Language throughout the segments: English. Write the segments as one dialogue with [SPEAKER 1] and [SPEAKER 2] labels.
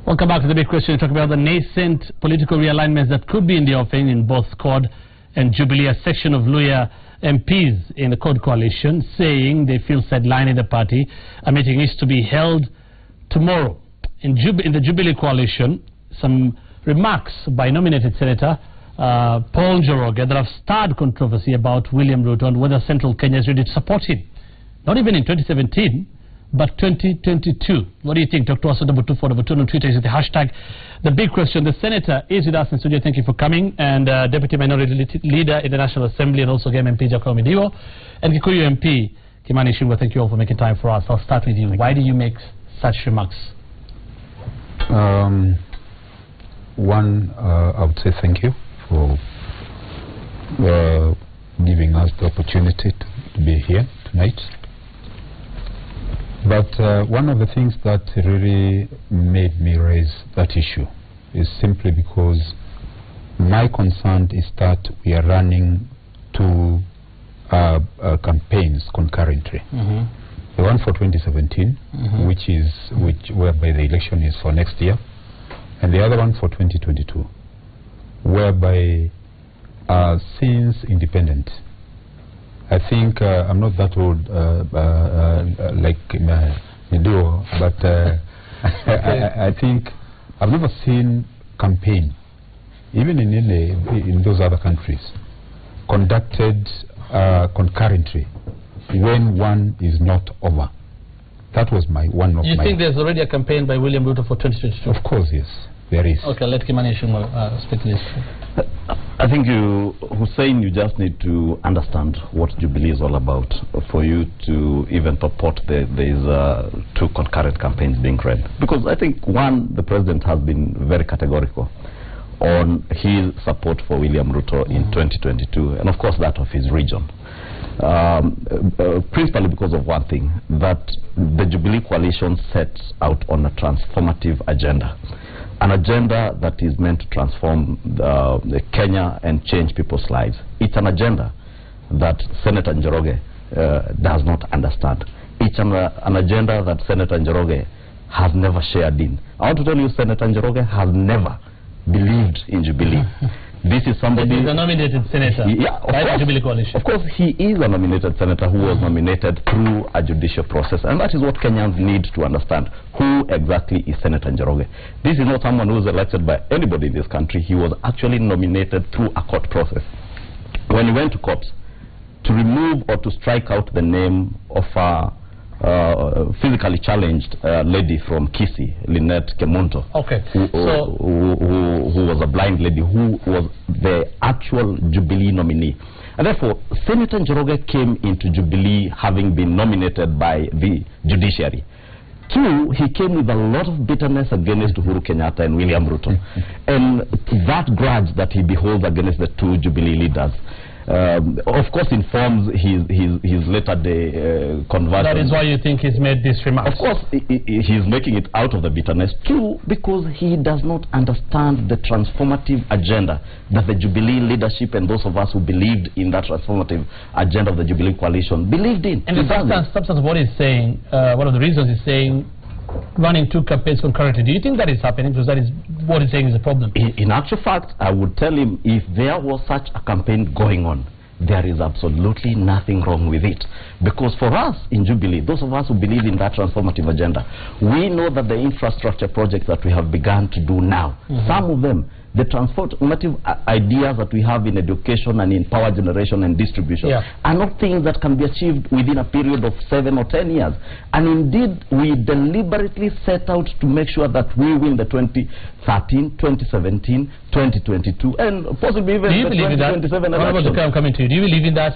[SPEAKER 1] Welcome back to the big question. Talking about the nascent political realignments that could be in the offing in both CORD and Jubilee. A section of Luhya MPs in the CORD coalition saying they feel sidelined in the party. A meeting is to be held tomorrow. In the Jubilee coalition, some remarks by nominated Senator Paul Njoroge that have stirred controversy about William Ruto and whether Central Kenya is ready to support him. Not even in 2017. But 2022. What do you think? Dr. Waso #242 on Twitter is the hashtag. The big question. The Senator is with us in studio. Thank you for coming. And Deputy Minority Leader in the National Assembly and also Game MP Jacob Midiwo. And Kikuyu MP Kimani Ichung'wah, thank you all for making time for us. I'll start with you. Why do you make such remarks?
[SPEAKER 2] I would say thank you for giving us the opportunity to be here tonight. But one of the things that really made me raise that issue is simply because my concern is that we are running two campaigns concurrently. The one for 2017, whereby the election is for next year, and the other one for 2022, whereby since independent, I think I'm not that old like Midiwo, but I think I've never seen campaign, even in those other countries, conducted concurrently when one is not over. That was one of my... You
[SPEAKER 1] think there's already a campaign by William Ruto for 2022?
[SPEAKER 2] Of course, yes. There is.
[SPEAKER 1] Okay, let Kimani Ichung'wah speak to this.
[SPEAKER 3] I think Hussein, you just need to understand what Jubilee is all about for you to even purport there's two concurrent campaigns being read. Because I think, one, the president has been very categorical on his support for William Ruto in 2022, and of course that of his region. Principally because of one thing, that the Jubilee coalition sets out on a transformative agenda. An agenda that is meant to transform Kenya and change people's lives. It's an agenda that Senator Njoroge does not understand. It's an agenda that Senator Njoroge has never shared in. I want to tell you, Senator Njoroge has never believed in Jubilee. This is somebody... He's
[SPEAKER 1] a nominated senator by the Jubilee coalition.
[SPEAKER 3] Of course, he is a nominated senator who was nominated through a judicial process. And that is what Kenyans need to understand. Who exactly is Senator Njoroge? This is not someone who was elected by anybody in this country. He was actually nominated through a court process. When he went to court to remove or to strike out the name of a physically challenged lady from Kisii, Lynette Kemunto, who was a blind lady, who was the actual Jubilee nominee. And therefore, Senator Njoroge came into Jubilee having been nominated by the judiciary. Two, he came with a lot of bitterness against Uhuru Kenyatta and William Ruto. And that grudge that he beholds against the two Jubilee leaders, of course, informs his later day conversion. That
[SPEAKER 1] is why you think he's made this remark.
[SPEAKER 3] Of course, he's making it out of the bitterness. Two, because he does not understand the transformative agenda that the Jubilee leadership and those of us who believed in that transformative agenda of the Jubilee coalition believed in. And
[SPEAKER 1] the substance of what he's saying, one of the reasons he's saying, running two campaigns concurrently. Do you think that is happening? Because that is what he's saying is a problem.
[SPEAKER 3] In actual fact, I would tell him, if there was such a campaign going on, there is absolutely nothing wrong with it. Because for us in Jubilee, those of us who believe in that transformative agenda, we know that the infrastructure projects that we have begun to do now, some of them, the transformative ideas that we have in education and in power generation and distribution are not things that can be achieved within a period of 7 or 10 years. And indeed, we deliberately set out to make sure that we win the 2013, 2017, 2022, and possibly even the 2027 election.
[SPEAKER 1] I'm coming to you. Do you believe in that?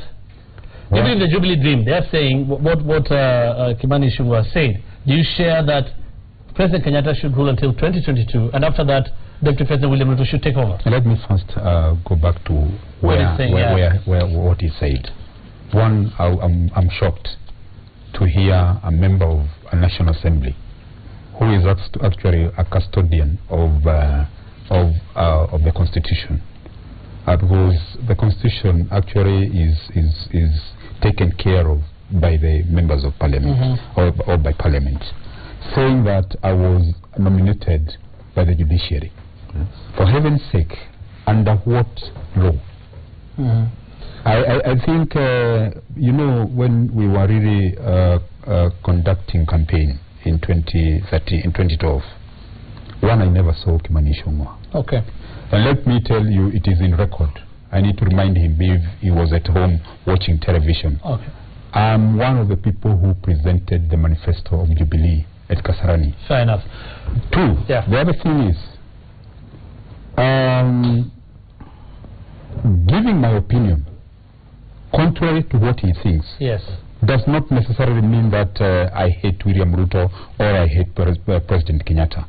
[SPEAKER 1] Do you believe the Jubilee dream? They're saying what Kimani Ichung'wah said. Do you share that President Kenyatta should rule until 2022, and after that, Deputy President William Ruto should take over?
[SPEAKER 2] Let me first go back to what he said. One, I'm shocked to hear a member of a National Assembly who is actually a custodian of the Constitution, because the Constitution actually is taken care of by the members of Parliament or by Parliament, saying that I was nominated by the judiciary. Yes. For heaven's sake, under what law? I think, you know, when we were really conducting campaign in 2012, one, I never saw Kimani Ichung'wah.
[SPEAKER 1] Okay.
[SPEAKER 2] And let me tell you, it is in record. I need to remind him if he was at home watching television.
[SPEAKER 1] Okay.
[SPEAKER 2] I'm one of the people who presented the manifesto of Jubilee at Kasarani.
[SPEAKER 1] Fair enough.
[SPEAKER 2] Two,
[SPEAKER 1] yeah.
[SPEAKER 2] The other thing is, giving my opinion contrary to what he thinks,
[SPEAKER 1] yes,
[SPEAKER 2] does not necessarily mean that I hate William Ruto or I hate President Kenyatta.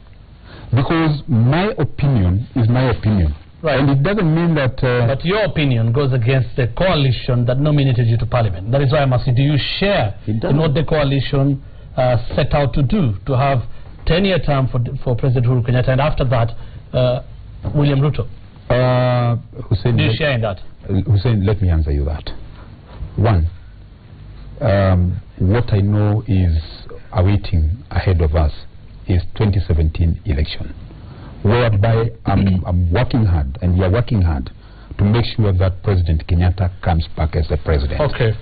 [SPEAKER 2] Because my opinion is my opinion.
[SPEAKER 1] Right.
[SPEAKER 2] And it doesn't mean that...
[SPEAKER 1] but your opinion goes against the coalition that nominated you to parliament. That is why I'm asking, do you share in what the coalition set out to do, to have 10-year term for President Uhuru Kenyatta, and after that, William Ruto?
[SPEAKER 2] Hussein,
[SPEAKER 1] do you share in that?
[SPEAKER 2] Hussein, let me answer you that. One, what I know is awaiting ahead of us is 2017 election, whereby I'm working hard, and we are working hard to make sure that President Kenyatta comes back as the president.
[SPEAKER 1] Okay,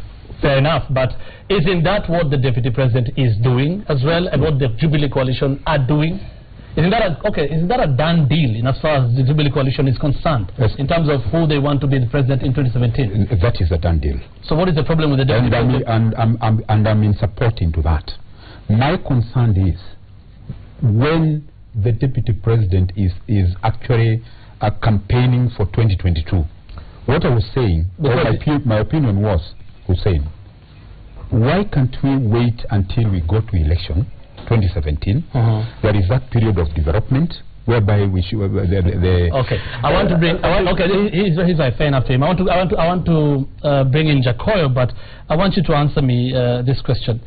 [SPEAKER 1] fair enough. But isn't that what the Deputy President is doing as well, and what the Jubilee Coalition are doing? Isn't that a done deal in as far as the Jubilee Coalition is concerned, yes, in terms of who they want to be the president in 2017?
[SPEAKER 2] That is a done deal.
[SPEAKER 1] So what is the problem with the Deputy President?
[SPEAKER 2] And I'm in support into that. My concern is when the Deputy President is actually campaigning for 2022. What I was saying, my opinion was, Hussein, why can't we wait until we go to election 2017? There is that period of development whereby we should
[SPEAKER 1] okay, I want to bring he's like fair enough to him. I want to bring in Jacoyo, but I want you to answer me this question.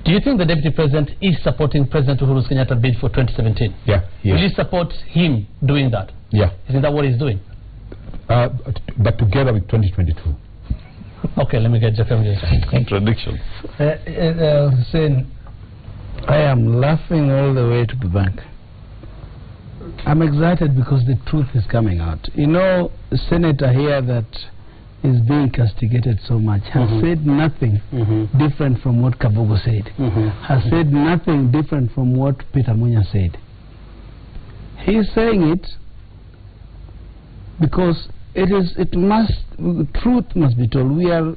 [SPEAKER 1] Do you think the Deputy President is supporting President Uhuru Kenyatta's bid for 2017?
[SPEAKER 2] Yeah.
[SPEAKER 1] Will you support him doing that?
[SPEAKER 2] Yeah.
[SPEAKER 1] Isn't that what he's doing?
[SPEAKER 2] But together with 2022.
[SPEAKER 1] Okay, let me get Jacoyo.
[SPEAKER 3] Contradiction.
[SPEAKER 4] Hussein, I am laughing all the way to the bank. I'm excited because the truth is coming out. You know, the senator here that is being castigated so much has said nothing different from what Kabogo said. Has said nothing different from what Peter Munya said. He is saying it because truth must be told. We are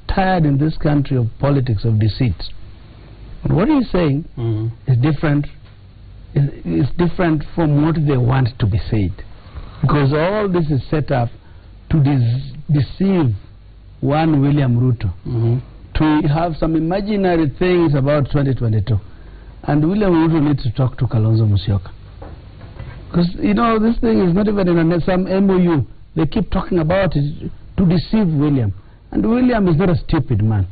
[SPEAKER 4] tired in this country of politics of deceit. But what he's saying is different. Is different from what they want to be said, because all this is set up to deceive one William Ruto, to have some imaginary things about 2022, and William Ruto needs to talk to Kalonzo Musyoka, because you know this thing is not even in some MOU. They keep talking about it to deceive William, and William is not a stupid man.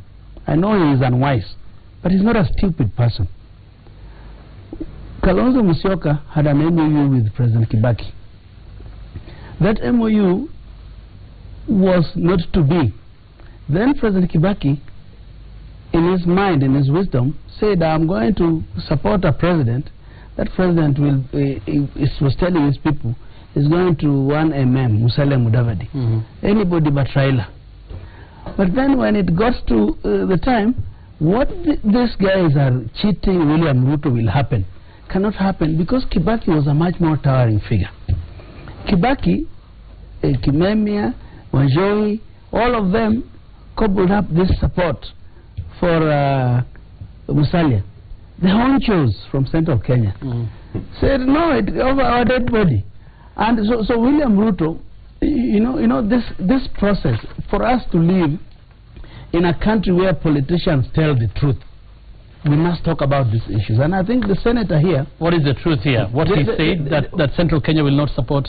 [SPEAKER 4] I know he is unwise, but he's not a stupid person. Kalonzo Musyoka had an MOU with President Kibaki. That MOU was not to be. Then President Kibaki, in his mind, in his wisdom, said, I'm going to support a president. That president was telling his people, is going to 1mm, Musalia Mudavadi. Anybody but Raila. But then when it got to the time, what these guys are cheating William Ruto will happen. Cannot happen, because Kibaki was a much more towering figure. Kibaki, Kimemia, Wanjoi, all of them cobbled up this support for Musalia. The honchos from central Kenya said, no, it over our dead body. And so William Ruto, you know this process, for us to live in a country where politicians tell the truth, we must talk about these issues. And I think the senator here... What is the truth here? What he said, that Central Kenya will not support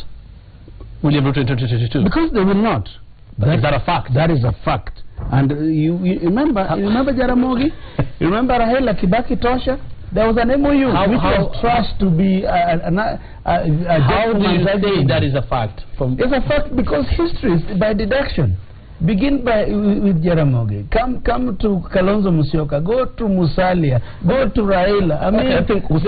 [SPEAKER 4] William Ruto in 2022? Because they will not. Is that a fact? That is a fact. And you remember Jaramogi? You remember Rahela Kibaki Tosha? There was an MOU which was trashed to be how do you say that is a fact? It's a fact because history is by deduction. Begin with Jaramogi. Come to Kalonzo Musyoka. Go to Musalia. Go to Raila. I mean,
[SPEAKER 3] I think
[SPEAKER 1] as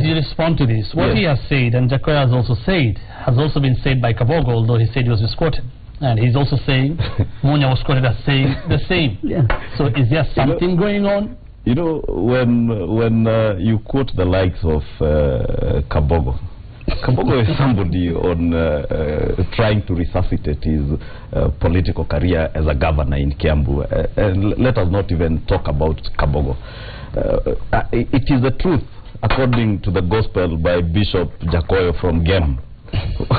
[SPEAKER 1] you respond to this, what he has said, and Jacoya has also said, has also been said by Kabogo, although he said he was misquoted. And he's also saying, Munya was quoted as saying the same. So is there something going on?
[SPEAKER 3] You know, when you quote the likes of Kabogo, Kabogo is somebody on trying to resuscitate his political career as a governor in Kiambu. And let us not even talk about Kabogo. It is the truth, according to the gospel by Bishop Jacoyo from Gem,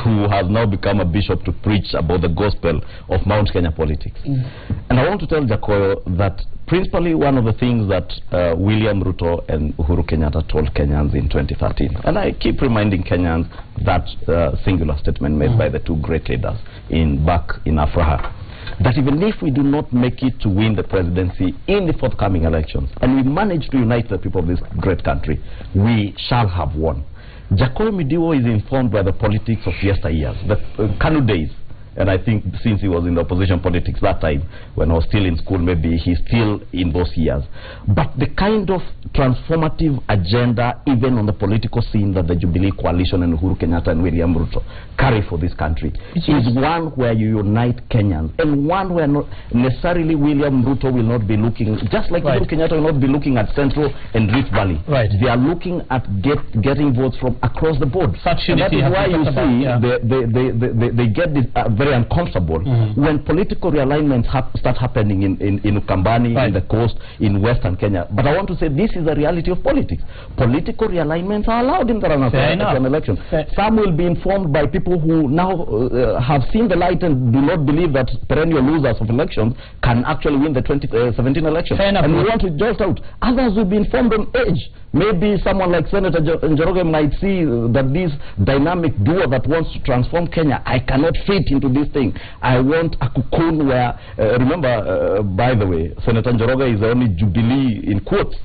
[SPEAKER 3] who has now become a bishop to preach about the gospel of Mount Kenya politics. And I want to tell Jacoyo that principally one of the things that William Ruto and Uhuru Kenyatta told Kenyans in 2013, and I keep reminding Kenyans that singular statement made by the two great leaders back in Afraha, that even if we do not make it to win the presidency in the forthcoming elections, and we manage to unite the people of this great country, we shall have won. Jacoyo Midiwo is informed by the politics of yesteryears, the Kanu days. And I think since he was in the opposition politics that time, when I was still in school, maybe he's still in those years. But the kind of transformative agenda, even on the political scene, that the Jubilee Coalition and Uhuru Kenyatta and William Ruto carry for this country is one where you unite Kenyans, and one where not necessarily William Ruto will not be looking, just like Uhuru Kenyatta will not be looking at Central and Rift Valley. They are looking at getting votes from across the board. And that is why you see they get this very uncomfortable when political realignments start happening in Ukambani, in the coast, in Western Kenya. But I want to say this is the reality of politics. Political realignments are allowed in the run of an election. Some will be informed by people who now have seen the light and do not believe that perennial losers of elections can actually win the 2017 election. And we want to jolt out. Others will be informed on age. Maybe someone like Senator Njoroge might see that this dynamic duo that wants to transform Kenya, I cannot fit into this thing. I want a cocoon where, remember, by the way, Senator Njoroge is the only Jubilee, in quotes,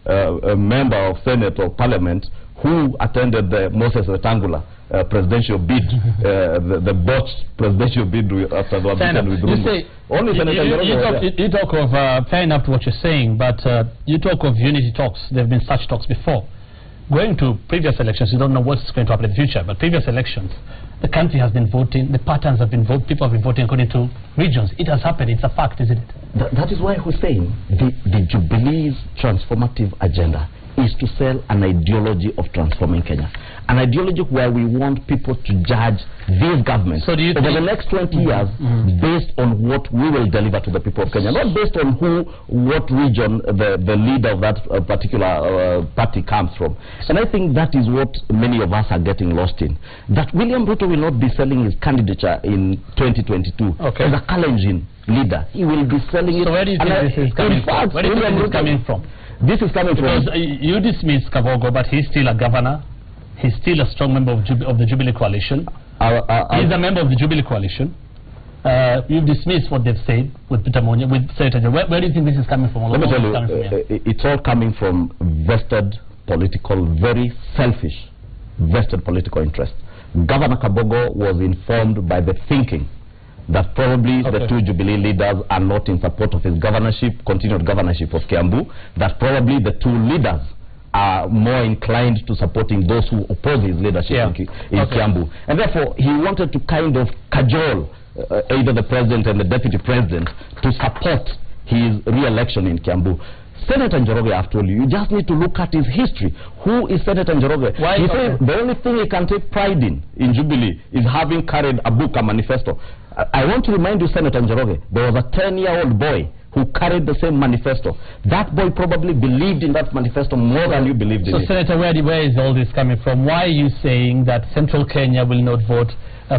[SPEAKER 3] a member of Senate or Parliament who attended the Moses Wetangula presidential bid, the botched presidential bid after the audition with Ruto.
[SPEAKER 1] You talk of, fair enough to what you're saying, but you talk of unity talks. There have been such talks before. Going to previous elections, you don't know what's going to happen in the future, but previous elections, the country has been voting, the patterns have been voting, people have been voting according to regions. It has happened, it's a fact, isn't it?
[SPEAKER 3] That is why Hussein, the Jubilee's transformative agenda is to sell an ideology of transforming Kenya. An ideology where we want people to judge these governments over the next 20 years based on what we will deliver to the people of Kenya, not based on what region the leader of that particular party comes from. And I think that is what many of us are getting lost in. That William Ruto will not be selling his candidature in 2022 as a challenging leader. He will be selling it.
[SPEAKER 1] So where do you think this is coming from? Where do you think this is coming from?
[SPEAKER 3] This is coming
[SPEAKER 1] because you dismiss Kabogo, but he's still a governor. He's still a strong member of the Jubilee Coalition. He's a member of the Jubilee Coalition. You've dismissed what they've said with Peter Monya, with Senator. Where do you think this is coming from?
[SPEAKER 3] Let me tell you, it's all coming from vested political, very selfish, vested political interest. Governor Kabogo was informed by the thinking that probably the two Jubilee leaders are not in support of his governorship, continued governorship of Kiambu, that probably the two leaders are more inclined to supporting those who oppose his leadership in Kiambu. And therefore, he wanted to kind of cajole either the president and the deputy president to support his re-election in Kiambu. Senator Njoroge, I've told you, you just need to look at his history. Who is Senator Njoroge? He says the only thing he can take pride in Jubilee is having carried a book, a manifesto. I want to remind you, Senator Njoroge, there was a 10-year-old boy who carried the same manifesto. That boy probably believed in that manifesto more than you believed in it.
[SPEAKER 1] So, Senator, where is all this coming from? Why are you saying that Central Kenya will not vote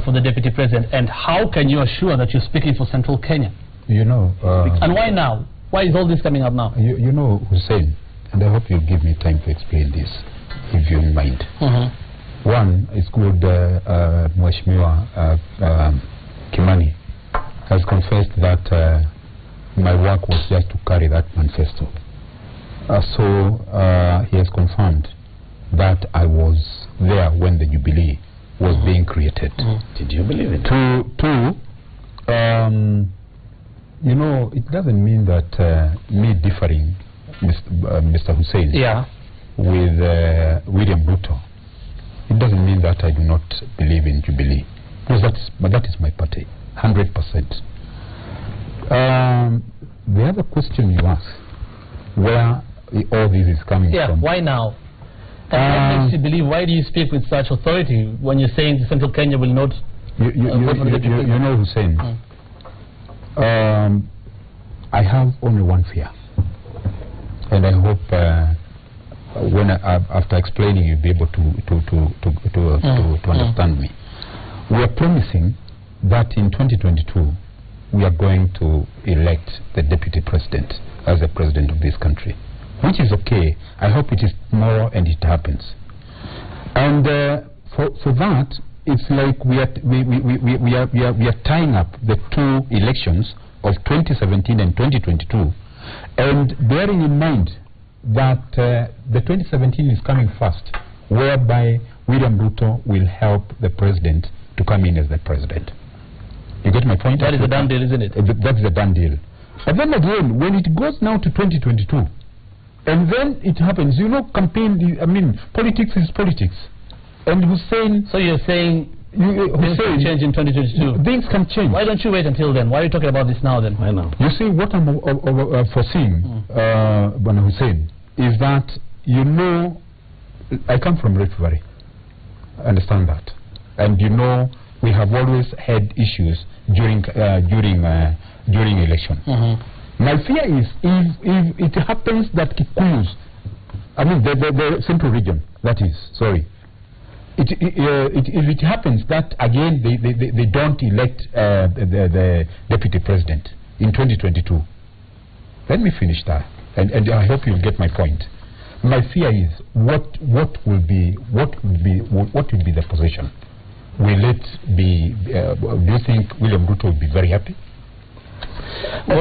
[SPEAKER 1] for the deputy president? And how can you assure that you're speaking for Central Kenya?
[SPEAKER 2] You know...
[SPEAKER 1] and why now? Why is all this coming up now?
[SPEAKER 2] You know, Hussein, and I hope you'll give me time to explain this, if you don't mind. One, it's good, Mheshimiwa Kimani has confessed that my work was just to carry that manifesto. So he has confirmed that I was there when the Jubilee was being created.
[SPEAKER 3] Did you believe it?
[SPEAKER 2] Two, You know, it doesn't mean that me differing, Mr. Hussein, with William Ruto, it doesn't mean that I do not believe in Jubilee, because that is my party, 100%. The other question you asked, where all this is coming from?
[SPEAKER 1] Why now? And what makes you believe? Why do you speak with such authority when you're saying Central Kenya will not?
[SPEAKER 2] You know, Hussein, I have only one fear, and I hope when after explaining you'll be able to understand me. We are promising that in 2022 we are going to elect the deputy president as the president of this country, which is okay. I hope it is tomorrow and it happens. And for that, it's like we are tying up the two elections of 2017 and 2022, and bearing in mind that the 2017 is coming first, whereby William Ruto will help the president to come in as the president. You get my point?
[SPEAKER 1] That is a done deal, isn't it?
[SPEAKER 2] That's a done deal. But then again, when it goes now to 2022, and then it happens, you know, campaign, I mean, politics is politics. And Hussein...
[SPEAKER 1] So you're saying things can change in 2022?
[SPEAKER 2] Things can change.
[SPEAKER 1] Why don't you wait until then? Why are you talking about this now then?
[SPEAKER 3] Why now?
[SPEAKER 2] You see, what I'm foreseeing, Bwana Hussein, is that, you know, I come from Rift Valley. I understand that. And you know, we have always had issues during election. My fear is if it happens that Kikuyus, I mean the central region, that is, sorry, if it happens that again they don't elect the deputy president in 2022, let me finish that, and I hope you'll get my point. My fear is what will be the position? Will it be? Do you think William Ruto will be very happy?
[SPEAKER 1] I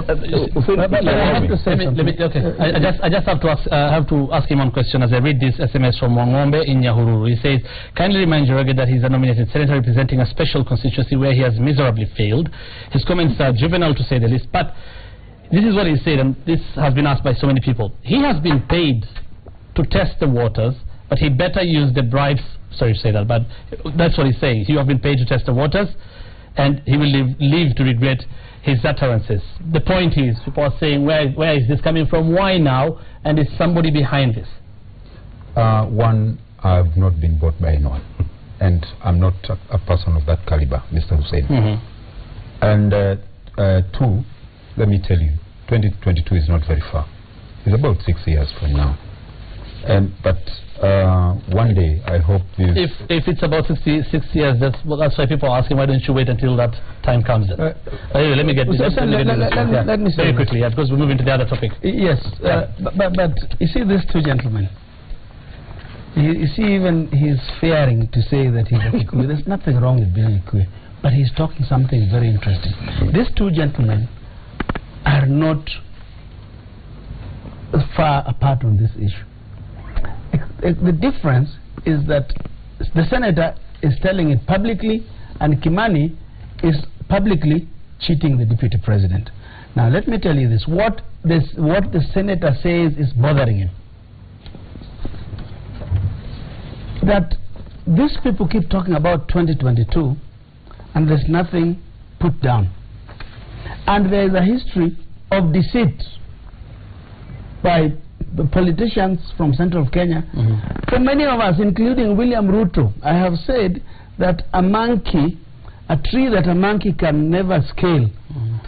[SPEAKER 1] just have to ask him one question as I read this SMS from Wangombe in Nyahururu. He says, kindly remind Njoroge that he's a nominated senator representing a special constituency where he has miserably failed. His comments are juvenile to say the least, but this is what he said, and this has been asked by so many people. He has been paid to test the waters, but he better use the bribes. Sorry to say that, but that's what he's saying. You have been paid to test the waters, and he will live to regret his utterances. The point is, people are saying, where is this coming from? Why now? And is somebody behind this?
[SPEAKER 2] One, I've not been bought by anyone, and I'm not a person of that caliber, Mr. Hussein. And two, let me tell you, 2022 is not very far. It's about 6 years from now. But one day, I hope this...
[SPEAKER 5] If it's about 6 years, that's why people are asking, why don't you wait until that time comes then? Anyway, let me get this.
[SPEAKER 4] Let me say
[SPEAKER 5] very quickly, because we're moving to the other topic.
[SPEAKER 4] Yes, but you see these two gentlemen, you see even he's fearing to say that he's a Kikuyu. There's nothing wrong with being a Kikuyu, but he's talking something very interesting. These two gentlemen are not far apart on this issue. The difference is that the senator is telling it publicly, and Kimani is publicly cheating the deputy president. Now let me tell you this, what the senator says is bothering him. That these people keep talking about 2022 and there's nothing put down. And there is a history of deceit by the politicians from central Kenya. For many of us, including William Ruto, I have said that a monkey, a tree that a monkey can never scale,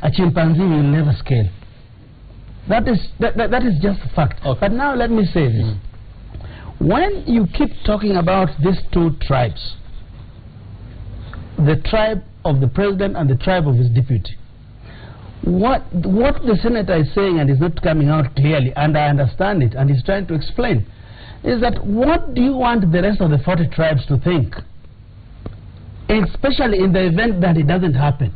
[SPEAKER 4] a chimpanzee will never scale. That is just a fact. Okay. But now let me say this. When you keep talking about these two tribes, the tribe of the president and the tribe of his deputy, what the senator is saying, and is not coming out clearly, and I understand it, and he's trying to explain, is that what do you want the rest of the 40 tribes to think, especially in the event that it doesn't happen?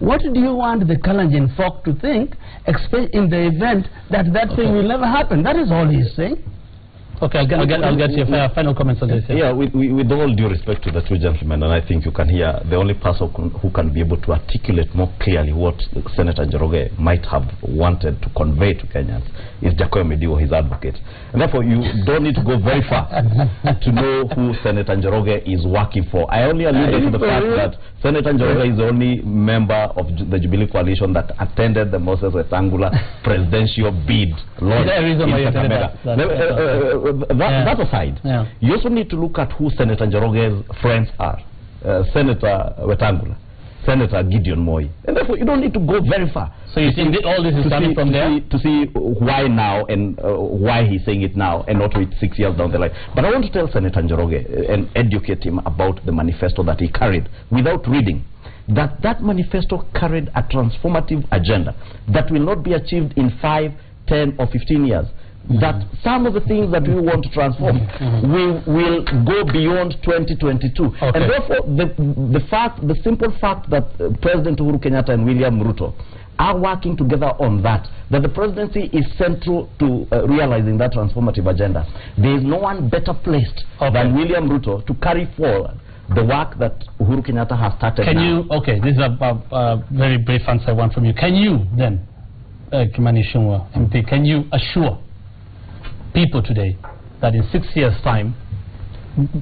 [SPEAKER 4] What do you want the Kalenjin folk to think, in the event that that thing will never happen? That is all he's saying.
[SPEAKER 5] Okay, I'll get your final comments on this.
[SPEAKER 3] Yeah, with all due respect to the two gentlemen, and I think you can hear, the only person who can be able to articulate more clearly what Senator Njoroge might have wanted to convey to Kenyans is Jacob Mediwo, his advocate. And therefore, you don't need to go very far to know who Senator Njoroge is working for. I only alluded to the fact that Senator Njoroge is the only member of the Jubilee coalition that attended the Moses Wetangula presidential bid launch in Kakamega. That aside, you also need to look at who Senator Njoroge's friends are. Senator Wetangula, Senator Gideon Moi. And therefore, you don't need to go very far.
[SPEAKER 5] So you think all this is coming from there?
[SPEAKER 3] To see why now and why he's saying it now and not wait 6 years down the line. But I want to tell Senator Njoroge and educate him about the manifesto that he carried without reading. That manifesto carried a transformative agenda that will not be achieved in 5, 10 or 15 years. That some of the things that we want to transform will go beyond 2022. Okay. And therefore, the simple fact that President Uhuru Kenyatta and William Ruto are working together on that the presidency is central to realizing that transformative agenda. There is no one better placed than William Ruto to carry forward the work that Uhuru Kenyatta has started now.
[SPEAKER 5] Okay, this is a very brief answer I want from you. Can you then, Kimani Ichung'wah, MP, can you assure people today that in 6 years' time,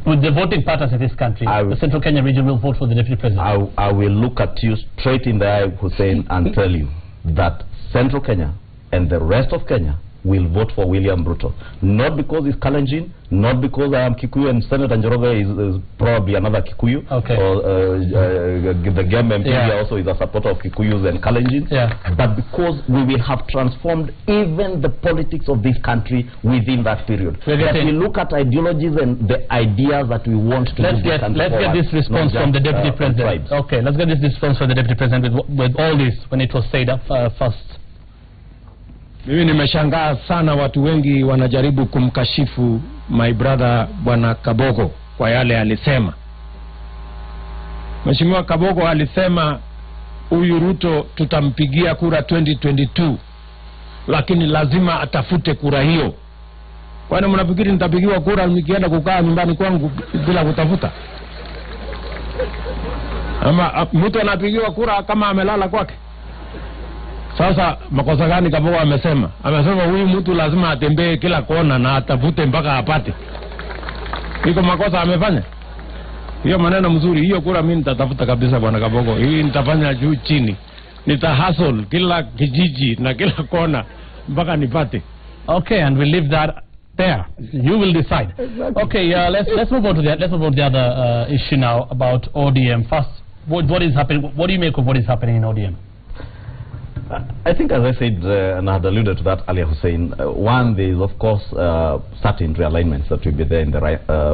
[SPEAKER 5] with the voting patterns in this country, the Central Kenya region will vote for the Deputy President?
[SPEAKER 3] I will look at you straight in the eye, Hussein, and tell you that Central Kenya and the rest of Kenya will vote for William Ruto. Not because he's Kalenjin, not because I am Kikuyu and Senator Njoroge is probably another Kikuyu.
[SPEAKER 5] Okay.
[SPEAKER 3] Or the Gem MP also is a supporter of Kikuyus and Kalenjins. But because we will have transformed even the politics of this country within that period. That we look at ideologies and the ideas that we want to
[SPEAKER 5] let's get this response from the Deputy President. Okay, let's get this response from the Deputy President with all this when it was said first.
[SPEAKER 6] Mimi nimeshangaa sana watu wengi wanajaribu kumkashifu my brother Bwana Kabogo kwa yale alisema. Mheshimiwa Kabogo alisema huyu Ruto tutampigia kura 2022 lakini lazima atafute kura hiyo. Kwani mnafikiri nitapigiwa kura nikienda kukaa nyumbani kwangu bila kutafuta? Ama mtu anapigiwa kura kama amelala kwake? Sasa makosa gani Kabogo amesema? Amesema huyu mtu lazima atembee kila kona na atafute mpaka apate. Iko makosa amefanya? Hiyo maneno mzuri, hiyo kura mimi nitatafuta kabisa Bwana Kabogo. Hii nitafanya juu chini. Nitahustle kila kijiji na kila kona mpaka nipate.
[SPEAKER 5] Okay, and we'll leave that there. You will decide. Exactly. Okay, let's move on to the other issue now about ODM. First, what is happening? What do you make of what is happening in ODM?
[SPEAKER 3] I think, as I said, and I had alluded to that earlier, Hussein, one, there is, of course, certain realignments that will be there in the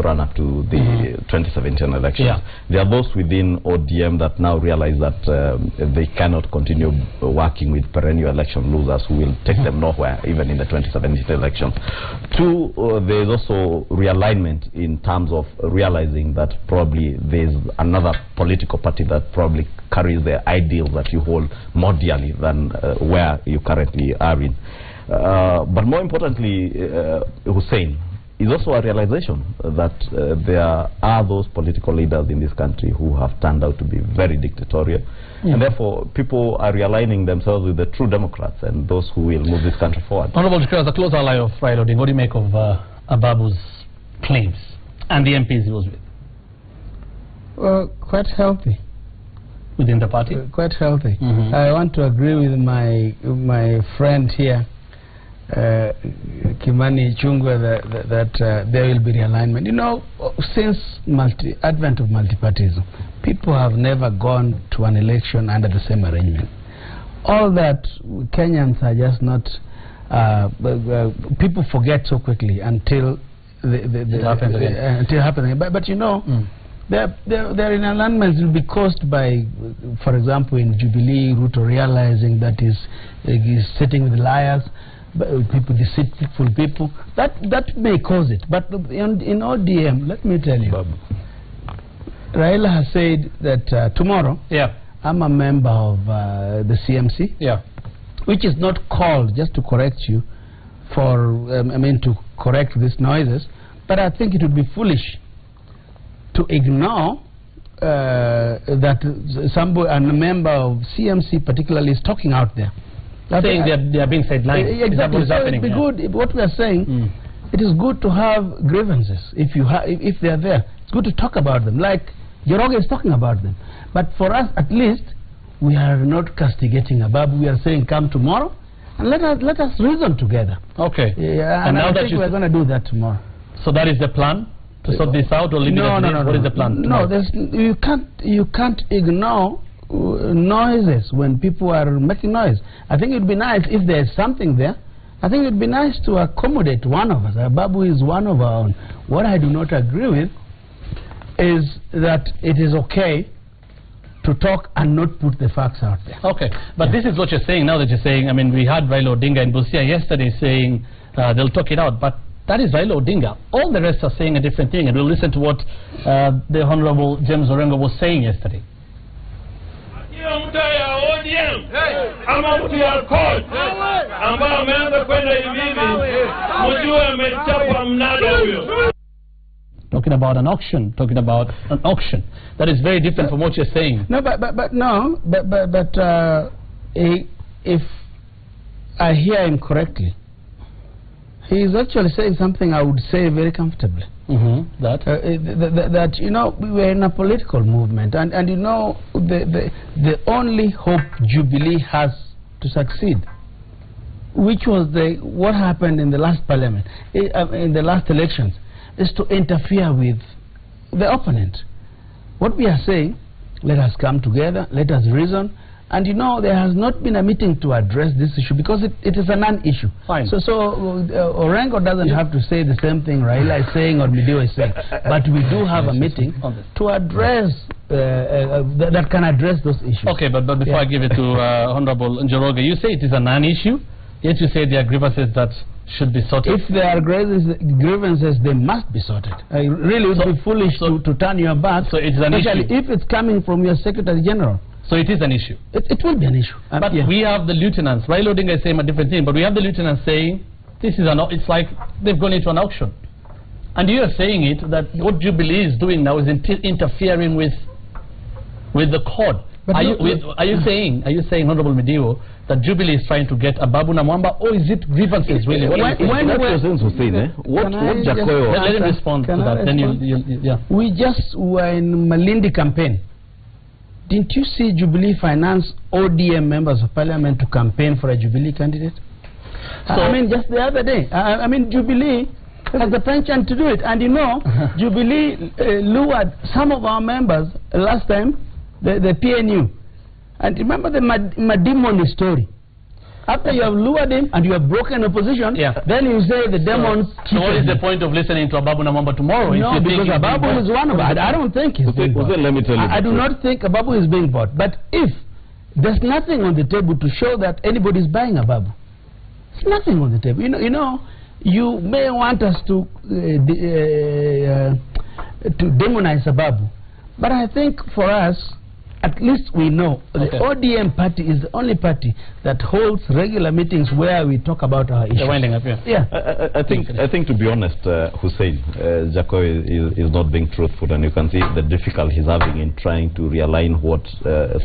[SPEAKER 3] run-up to the 2017 elections. There are those within ODM that now realize that they cannot continue working with perennial election losers who will take them nowhere, even in the 2017 election. Two, there is also realignment in terms of realizing that probably there is another political party that probably carries the ideals that you hold more dearly than where you currently are in. But more importantly, Hussein, is also a realization that there are those political leaders in this country who have turned out to be very dictatorial. And therefore, people are realigning themselves with the true Democrats and those who will move this country forward.
[SPEAKER 5] Honorable Speaker, as a close ally of Raila Odinga, what do you make of Ababu's claims and the MPs he was with?
[SPEAKER 4] Well, quite healthy.
[SPEAKER 5] Within the party?
[SPEAKER 4] Quite healthy. I want to agree with my friend here, Kimani Ichung'wah, that there will be realignment. You know, since advent of multipartyism, people have never gone to an election under the same arrangement. All that Kenyans are just not, people forget so quickly until it happens again. But you know, their alignments will be caused by, for example, in Jubilee, Ruto realizing that he's sitting with liars, people, deceitful people. That may cause it. But in ODM, let me tell you, Raila has said that tomorrow, I'm a member of the CMC, which is not called, just to correct you, to correct these noises. But I think it would be foolish to ignore that a member of CMC particularly is talking out there.
[SPEAKER 5] Saying they are being sidelined.
[SPEAKER 4] Exactly. So it would be good. What we are saying, it is good to have grievances if they are there. It's good to talk about them, like Njoroge is talking about them. But for us, at least, we are not castigating Ababu. We are saying, come tomorrow, and let us reason together.
[SPEAKER 5] Okay.
[SPEAKER 4] Yeah, and I think we're going to do that tomorrow.
[SPEAKER 5] So that is the plan, to sort this out, or leave it as it is? What is the plan?
[SPEAKER 4] No, you can't ignore noises when people are making noise. I think it would be nice if there is something there. I think it would be nice to accommodate one of us. Babu is one of our own. What I do not agree with is that it is okay to talk and not put the facts out there.
[SPEAKER 5] Okay, but this is what you're saying now that you're saying, I mean, we had Raila Odinga in Busia yesterday saying they'll talk it out, but that is Raila Odinga. All the rest are saying a different thing, and we'll listen to what the Honorable James Orengo was saying yesterday. Talking about an auction, that is very different from what you're saying.
[SPEAKER 4] No, but if I hear him correctly, he is actually saying something I would say very comfortably. That you know, we're in a political movement, and you know, the only hope Jubilee has to succeed, which was what happened in the last parliament, in the last elections, is to interfere with the opponent. What we are saying, let us come together, let us reason. And you know, there has not been a meeting to address this issue because it is a non-issue.
[SPEAKER 5] Fine.
[SPEAKER 4] So Orengo doesn't have to say the same thing Raila is saying or Midio is saying. But we do have a meeting to address, that can address those issues.
[SPEAKER 5] Okay, but before I give it to Honorable Njoroge, you say it is a non-issue, yet you say there are grievances that should be sorted.
[SPEAKER 4] If there are grievances, they must be sorted. Really, it would be foolish to turn your back,
[SPEAKER 5] so it's an
[SPEAKER 4] especially
[SPEAKER 5] issue.
[SPEAKER 4] if it's coming from your Secretary General.
[SPEAKER 5] So it is an issue.
[SPEAKER 4] It will be an issue.
[SPEAKER 5] But we have the lieutenants. Raila Odinga is saying a different thing, but we have the lieutenants saying this is it's like they've gone into an auction. And you are saying it that what Jubilee is doing now is interfering with the court. Are you saying, Honorable Midio, that Jubilee is trying to get Ababu Namwamba, or is it grievances really?
[SPEAKER 3] Let
[SPEAKER 5] him respond to that. Then
[SPEAKER 4] we just were in Malindi campaign. Didn't you see Jubilee finance ODM members of parliament to campaign for a Jubilee candidate? So, I mean, just the other day. I mean, Jubilee has the penchant to do it. And you know, Jubilee lured some of our members last time, the PNU. And remember the Madimoni story. After you have lured him and you have broken opposition, then you say the demons...
[SPEAKER 5] So what is the point of listening to Ababu Namwamba tomorrow?
[SPEAKER 4] No, because Ababu is one of us. I don't think he's being bought.
[SPEAKER 3] Let me tell you,
[SPEAKER 4] I do not think Ababu is being bought. But if there's nothing on the table to show that anybody is buying Ababu, there's nothing on the table. You may want us to demonize Ababu, but I think for us, at least we know the ODM party is the only party that holds regular meetings where we talk about our issues.
[SPEAKER 5] They're winding up,
[SPEAKER 3] I think to be honest, Hussein, Jaco is not being truthful, and you can see the difficulty he's having in trying to realign what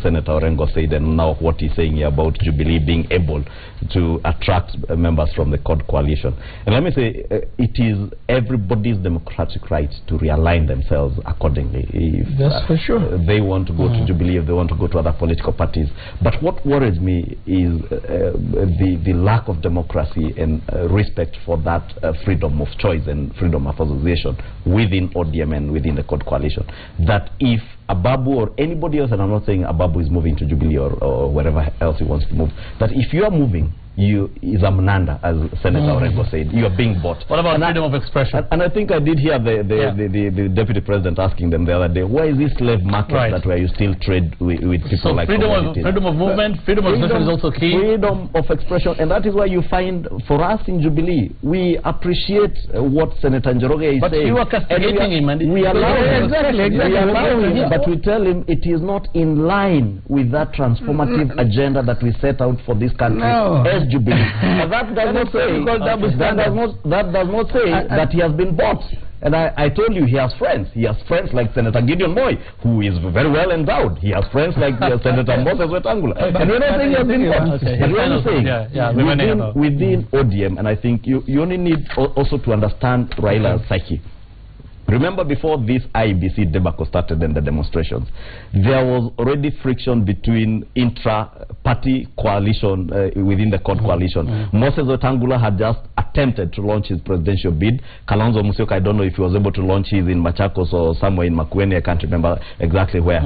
[SPEAKER 3] Senator Orengo said and now what he's saying here about Jubilee being able to attract members from the CORD coalition. And let me say, it is everybody's democratic right to realign themselves accordingly. If,
[SPEAKER 4] that's for sure.
[SPEAKER 3] They want to go to Jubilee, if they want to go to other political parties. But what worries me is the lack of democracy and respect for that freedom of choice and freedom of association within ODM and within the CORD coalition. That if Ababu or anybody else, and I'm not saying Ababu is moving to Jubilee or wherever else he wants to move, that if you are moving, is a Mnanda, as Senator Orengo said. You are being bought.
[SPEAKER 5] What about freedom of expression?
[SPEAKER 3] And I think I did hear the Deputy President asking them the other day, why is this slave market that where you still trade with people like
[SPEAKER 5] freedom of movement, freedom of expression is also key.
[SPEAKER 3] Freedom of expression, and that is why you find, for us in Jubilee, we appreciate what Senator Njoroge is saying.
[SPEAKER 5] But you are castigating him, and
[SPEAKER 3] we allow him.
[SPEAKER 4] Exactly.
[SPEAKER 3] We allow him, but we tell him it is not in line with that transformative agenda that we set out for this country as Jubilee. But that does not say that he has been bought. And I told you, he has friends. He has friends like Senator Gideon Moi, who is very well endowed. He has friends like Senator Moses Wetangula. And we're not saying he has been bought. But we're only saying within ODM, and I think you only need also to understand Raila's psyche. Remember, before this IEBC debacle started and the demonstrations, there was already friction between intra-party coalition within the CORD coalition. Moses Wetangula had just attempted to launch his presidential bid. Kalonzo Musyoka, I don't know if he was able to launch his in Machakos or somewhere in Makueni, I can't remember exactly where.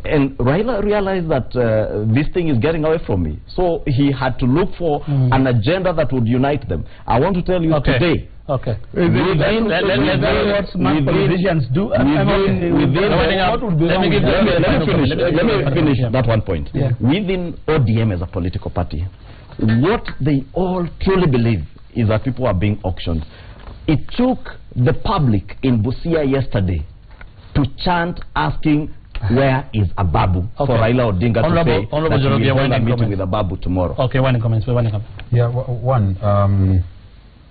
[SPEAKER 3] And Raila realized that this thing is getting away from me. So he had to look for an agenda that would unite them. I want to tell you today,
[SPEAKER 4] okay. Let politicians do. Let
[SPEAKER 3] me finish that one point. Within ODM as a political party, what they all truly believe is that people are being auctioned. It took the public in Busia yesterday to chant asking, where is Ababu? For Raila Odinga to say that he will hold a meeting with Ababu tomorrow.
[SPEAKER 5] Okay, one comment.
[SPEAKER 2] Yeah, one.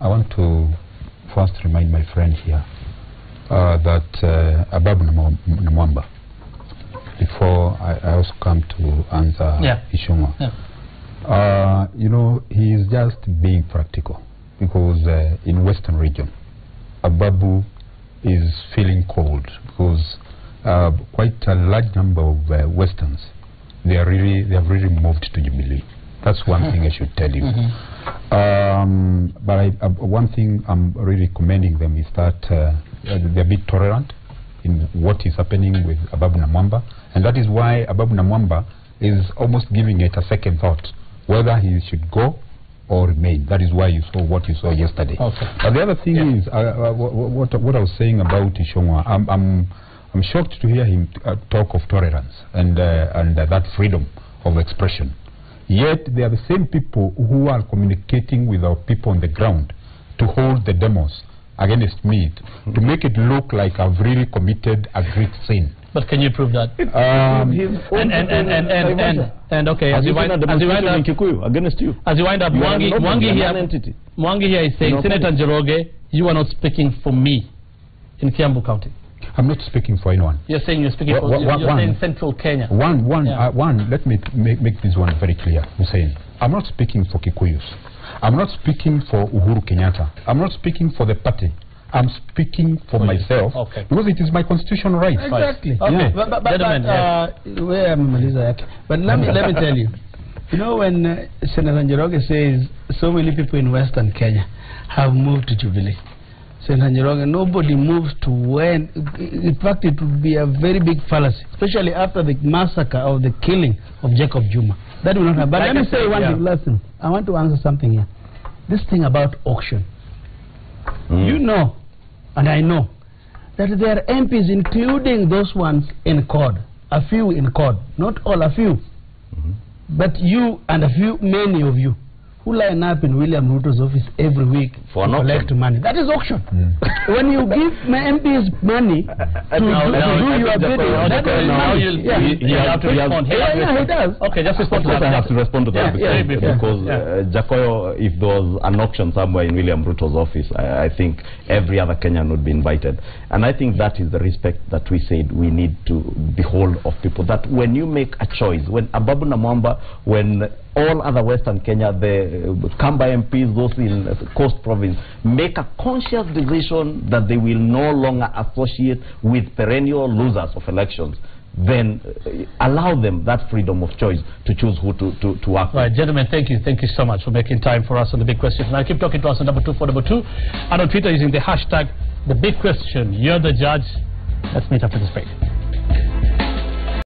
[SPEAKER 2] I want to first remind my friend here that Ababu Namwamba, before I also come to answer Ishungwa, you know, he is just being practical, because in Western region, Ababu is feeling cold, because quite a large number of Westerns, they have really moved to Jubilee. That's one thing I should tell you. But one thing I'm really commending them is that they're a bit tolerant in what is happening with Ababu Namwamba, and that is why Ababu Namwamba is almost giving it a second thought whether he should go or remain. That is why you saw what you saw yesterday. But the other thing is what I was saying about Ishongwa. I'm shocked to hear him talk of tolerance and that freedom of expression. Yet they are the same people who are communicating with our people on the ground to hold the demos against me, to make it look like I've really committed a great sin.
[SPEAKER 5] But can you prove that? Okay, as you wind up
[SPEAKER 3] against you,
[SPEAKER 5] as you wind up, Mwangi here is saying, Senator Njoroge, you are not speaking for me in Kiambu County.
[SPEAKER 2] I'm not speaking for anyone.
[SPEAKER 5] You're saying you're speaking for you're saying Central Kenya.
[SPEAKER 2] Let me make this one very clear, Hussein. I'm not speaking for Kikuyus. I'm not speaking for Uhuru Kenyatta. I'm not speaking for the party. I'm speaking for myself, because it is my constitutional right.
[SPEAKER 4] Exactly. Okay. But let me tell you, you know, when Senator Njoroge says so many people in Western Kenya have moved to Jubilee, Senator Njoroge, nobody moves to when. In fact, it would be a very big fallacy, especially after the massacre of the killing of Jacob Juma. That will not happen. But let me say one thing. Listen, I want to answer something here. This thing about auction. You know, and I know, that there are MPs, including those ones in CORD, a few in CORD, not all, a few, but you and a few, many of you, who line up in William Ruto's office every week to collect money. That is auction. When you give my MPs money to do your bidding, that is money.
[SPEAKER 5] You have to respond.
[SPEAKER 4] He does.
[SPEAKER 5] Okay, just respond to that.
[SPEAKER 3] I have to respond to that because Jacoyo, if there was an auction somewhere in William Ruto's office, I think every other Kenyan would be invited. And I think that is the respect that we said we need to behold of people. That when you make a choice, when Ababu Namwamba, when all other Western Kenya, the Kamba MPs, those in Coast Province, make a conscious decision that they will no longer associate with perennial losers of elections, then allow them that freedom of choice to choose who to work with.
[SPEAKER 5] Right, gentlemen, thank you so much for making time for us on The Big Question. Now keep talking to us on 22422 and on Twitter using the hashtag The Big Question. You're the judge. Let's meet after this break.